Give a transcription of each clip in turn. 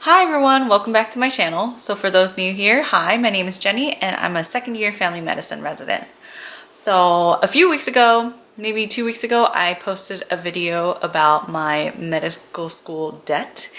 Hi everyone, welcome back to my channel. So for those new here, hi, my name is Jenny and I'm a second year family medicine resident. So a few weeks ago, maybe 2 weeks ago, I posted a video about my medical school debt.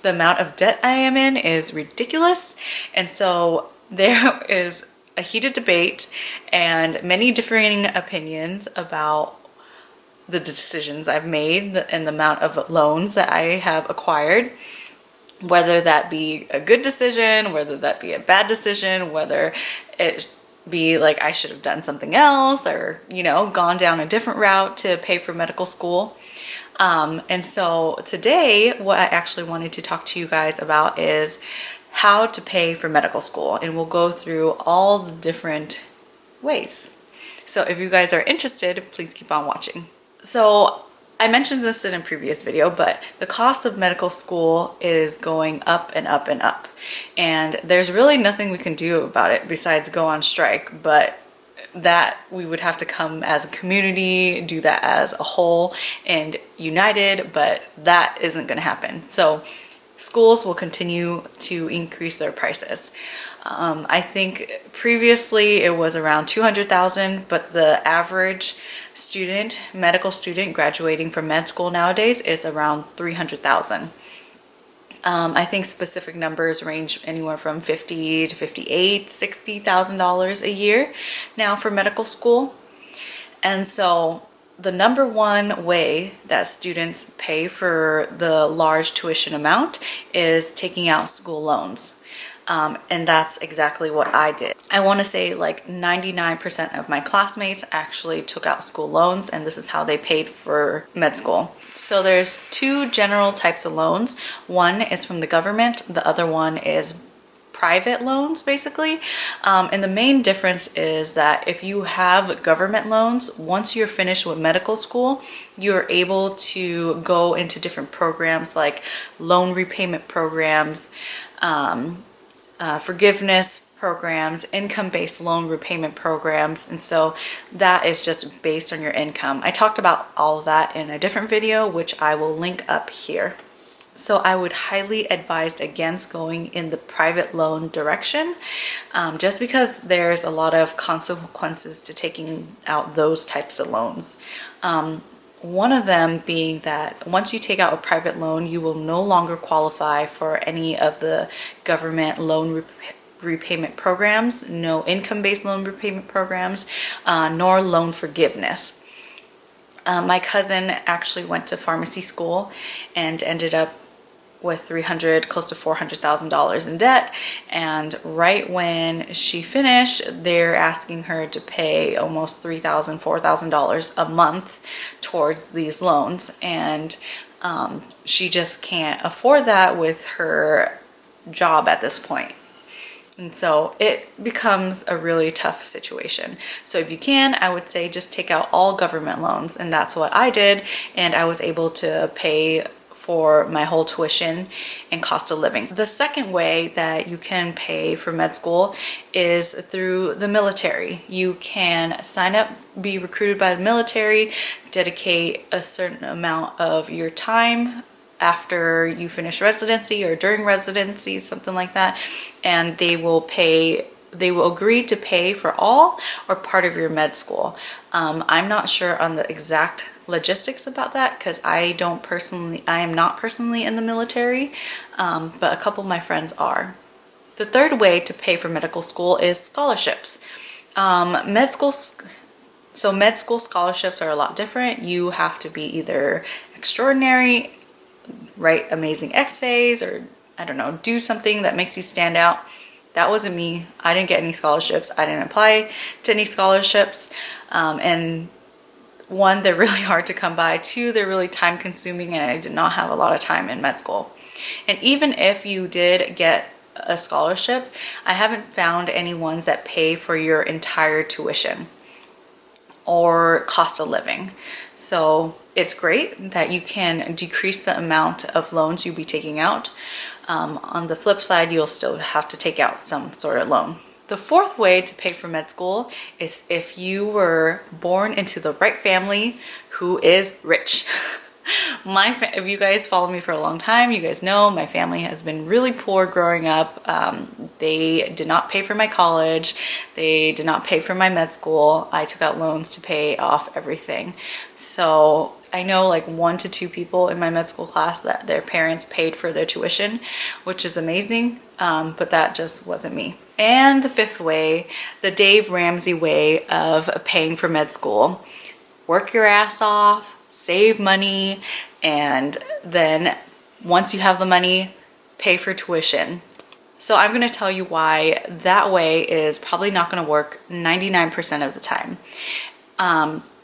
The amount of debt I am in is ridiculous. And so there is a heated debate and many differing opinions about the decisions I've made and the amount of loans that I have acquired. Whether that be a good decision, whether that be a bad decision, whether it be like I should have done something else or, gone down a different route to pay for medical school. And so today, what I actually wanted to talk to you guys about is how to pay for medical school. And we'll go through all the different ways. So if you guys are interested, please keep on watching. So I mentioned this in a previous video, but the cost of medical school is going up and up and up. And there's really nothing we can do about it besides go on strike, but that we would have to come as a community, do that as a whole and united, but that isn't going to happen. So schools will continue to increase their prices. I think previously it was around 200,000, but the average medical student graduating from med school nowadays is around 300,000. I think specific numbers range anywhere from $50,000 to $58,000, $60,000 a year now for medical school. And so the number one way that students pay for the large tuition amount is taking out school loans. And that's exactly what I did. I want to say like 99% of my classmates actually took out school loans, and this is how they paid for med school. So there's two general types of loans. One is from the government, the other one is private loans basically. And the main difference is that if you have government loans, once you're finished with medical school, you're able to go into different programs like loan repayment programs, forgiveness programs, income-based loan repayment programs, and so that is just based on your income. I talked about all of that in a different video, which I will link up here. So I would highly advise against going in the private loan direction, just because there's a lot of consequences to taking out those types of loans. One of them being that once you take out a private loan, you will no longer qualify for any of the government loan repayment programs, no income-based loan repayment programs, nor loan forgiveness. My cousin actually went to pharmacy school and ended up with close to $400,000 in debt. And right when she finished, they're asking her to pay almost $3,000, $4,000 a month towards these loans. And she just can't afford that with her job at this point. And so it becomes a really tough situation. So if you can, I would say just take out all government loans. And that's what I did. And I was able to pay for my whole tuition and cost of living. The second way that you can pay for med school is through the military. You can sign up, be recruited by the military, dedicate a certain amount of your time after you finish residency or during residency, something like that, and they will agree to pay for all or part of your med school. I'm not sure on the exact logistics about that because I am not personally in the military, but a couple of my friends are. The third way to pay for medical school is scholarships. Med school scholarships are a lot different. You have to be either extraordinary, write amazing essays, or I don't know, do something that makes you stand out. That wasn't me. I didn't get any scholarships. I didn't apply to any scholarships. And one, they're really hard to come by. Two, they're really time consuming, and I did not have a lot of time in med school. And even if you did get a scholarship, I haven't found any ones that pay for your entire tuition or cost of living. So it's great that you can decrease the amount of loans you'll be taking out. On the flip side, you'll still have to take out some sort of loan. The fourth way to pay for med school is if you were born into the right family who is rich. If you guys follow me for a long time, you guys know my family has been really poor growing up. They did not pay for my college. They did not pay for my med school. I took out loans to pay off everything. So I know like 1 to 2 people in my med school class that their parents paid for their tuition, which is amazing, but that just wasn't me. And the 5th way, the Dave Ramsey way of paying for med school: work your ass off, save money, and then once you have the money, pay for tuition. So I'm going to tell you why that way is probably not going to work 99% of the time.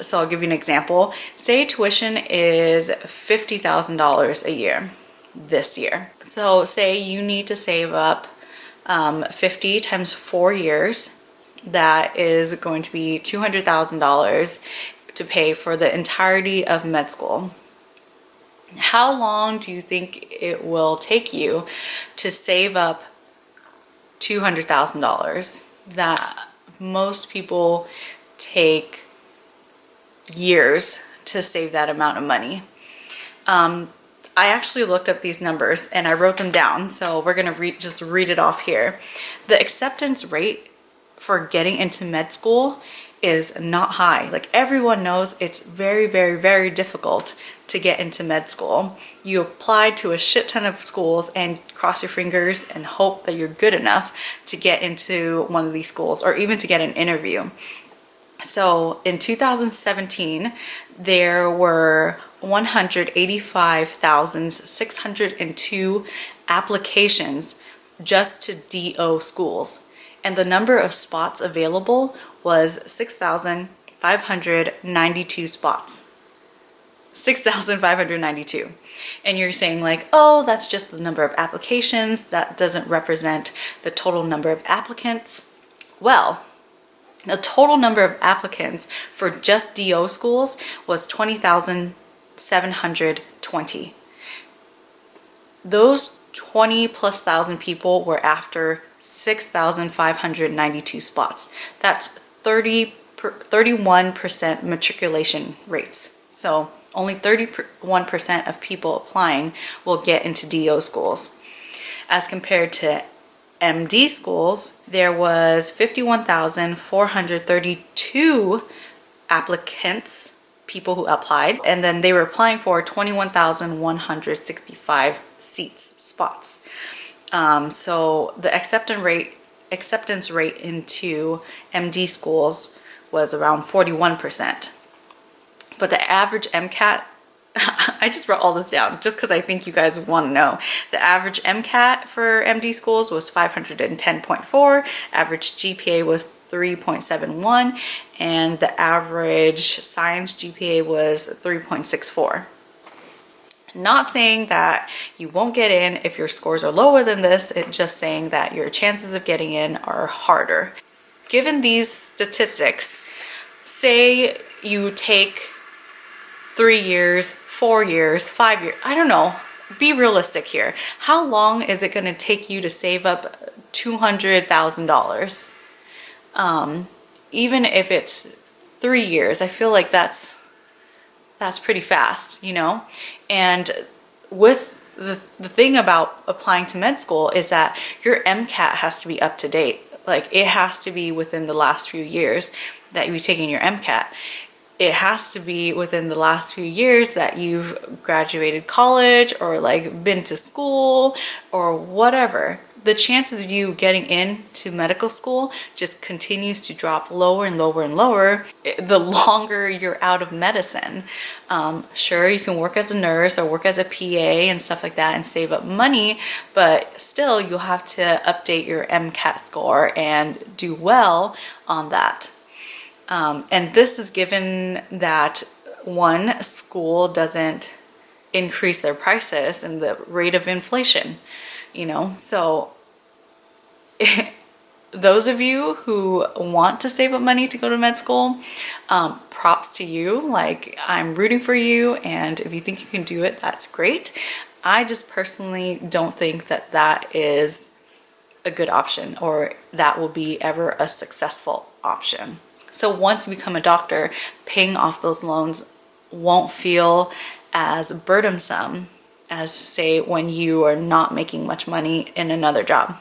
So I'll give you an example. Say tuition is $50,000 a year this year. So say you need to save up 50 times 4 years. That is going to be $200,000 to pay for the entirety of med school. How long do you think it will take you to save up $200,000? That most people take years to save that amount of money. I actually looked up these numbers and I wrote them down, so we're gonna just read it off here. The acceptance rate for getting into med school is not high. Like, everyone knows it's very, very, very difficult to get into med school. You apply to a shit ton of schools and cross your fingers and hope that you're good enough to get into one of these schools or even to get an interview. So in 2017, there were 185,602 applications just to DO schools, and the number of spots available was 6,592 spots. 6,592. And you're saying like, oh, that's just the number of applications. That doesn't represent the total number of applicants. Well, the total number of applicants for just DO schools was 20,720. Those 20+ thousand people were after 6,592 spots. That's 31% matriculation rates. So only 31% of people applying will get into DO schools. As compared to MD schools, there was 51,432 applicants, people who applied, and then they were applying for 21,165 spots. So the acceptance rate into MD schools was around 41%. But the average MCAT, I just wrote all this down just because I think you guys want to know. The average MCAT for MD schools was 510.4, average GPA was 3.71, and the average science GPA was 3.64. Not saying that you won't get in if your scores are lower than this, it's just saying that your chances of getting in are harder. Given these statistics, say you take 3 years, 4 years, 5 years, I don't know, be realistic here. How long is it gonna take you to save up $200,000? Even if it's 3 years, I feel like that's pretty fast, you know? And with the thing about applying to med school is that your MCAT has to be up to date. Like, it has to be within the last few years that you've taken your MCAT. It has to be within the last few years that you've graduated college or like been to school or whatever. The chances of you getting into medical school just continues to drop lower and lower and lower the longer you're out of medicine. Sure, you can work as a nurse or work as a PA and stuff like that and save up money, but still you'll have to update your MCAT score and do well on that. And this is given that one, school doesn't increase their prices and the rate of inflation, you know. So those of you who want to save up money to go to med school, props to you. Like, I'm rooting for you, and if you think you can do it, that's great. I just personally don't think that that is a good option, or that will be ever a successful option. So once you become a doctor, paying off those loans won't feel as burdensome as, say, when you are not making much money in another job.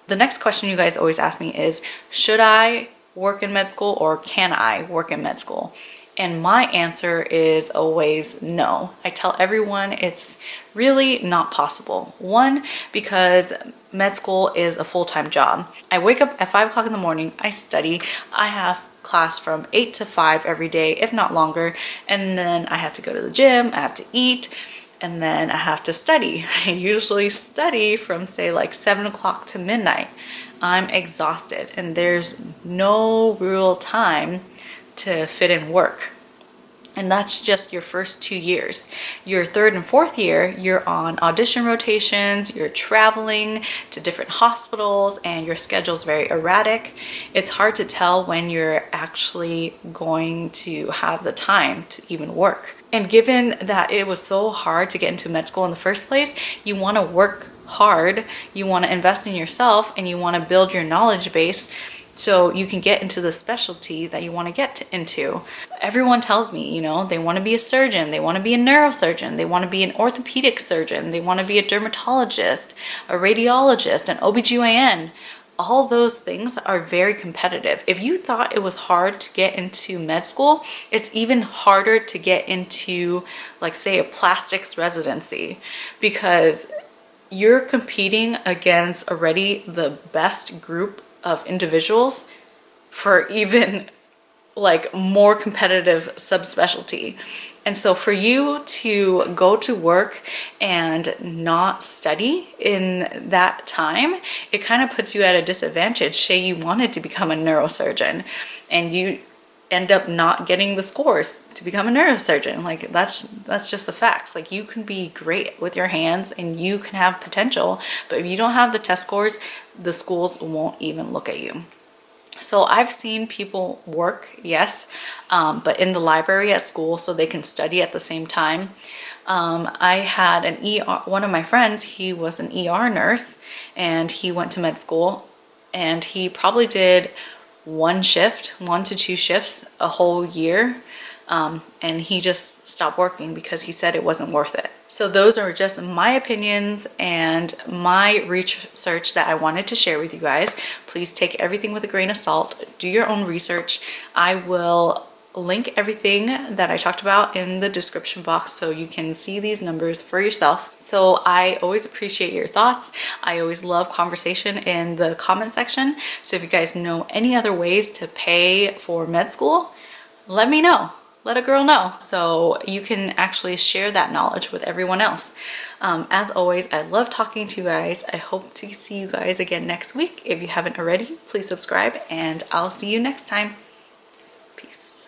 The next question you guys always ask me is, should I work in med school or can I work in med school? And my answer is always no. I tell everyone it's really not possible. One, because med school is a full-time job. I wake up at 5 o'clock in the morning, I study, I have class from 8 to 5 every day, if not longer, and then I have to go to the gym, I have to eat, and then I have to study. I usually study from, say, like 7 o'clock to midnight. I'm exhausted and there's no real time to fit in work. And that's just your first 2 years. Your third and fourth year, you're on audition rotations, you're traveling to different hospitals, and your schedule's very erratic. It's hard to tell when you're actually going to have the time to even work. And given that it was so hard to get into med school in the first place, you want to work hard, you want to invest in yourself, and you want to build your knowledge base so you can get into the specialty that you want to get into. Everyone tells me, you know, they want to be a surgeon, they want to be a neurosurgeon, they want to be an orthopedic surgeon, they want to be a dermatologist, a radiologist, an OBGYN. All those things are very competitive. If you thought it was hard to get into med school, it's even harder to get into, like, say, a plastics residency, because you're competing against already the best group of individuals for even like more competitive subspecialty. And so for you to go to work and not study in that time, it kind of puts you at a disadvantage. Say you wanted to become a neurosurgeon and you end up not getting the scores to become a neurosurgeon. Like that's just the facts. Like, you can be great with your hands and you can have potential, but if you don't have the test scores, the schools won't even look at you. So I've seen people work, yes, but in the library at school so they can study at the same time. I had an ER, one of my friends, he was an ER nurse and he went to med school, and he probably did 1 to 2 shifts a whole year. And he just stopped working because he said it wasn't worth it. So those are just my opinions and my research that I wanted to share with you guys. Please take everything with a grain of salt. Do your own research. I will link everything that I talked about in the description box so you can see these numbers for yourself. So I always appreciate your thoughts. I always love conversation in the comment section. So if you guys know any other ways to pay for med school, let me know. Let a girl know so you can actually share that knowledge with everyone else. As always, I love talking to you guys. I hope to see you guys again next week. If you haven't already, please subscribe and I'll see you next time. Peace.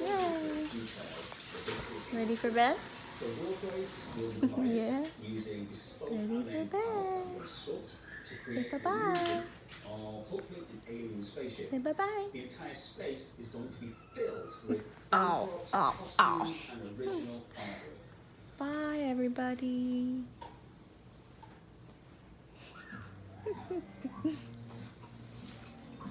Yay. Ready for bed? Yeah. Ready for bed. Say bye-bye. Say bye-bye. The entire space is going to be filled with costumes and original artwork. Bye, everybody.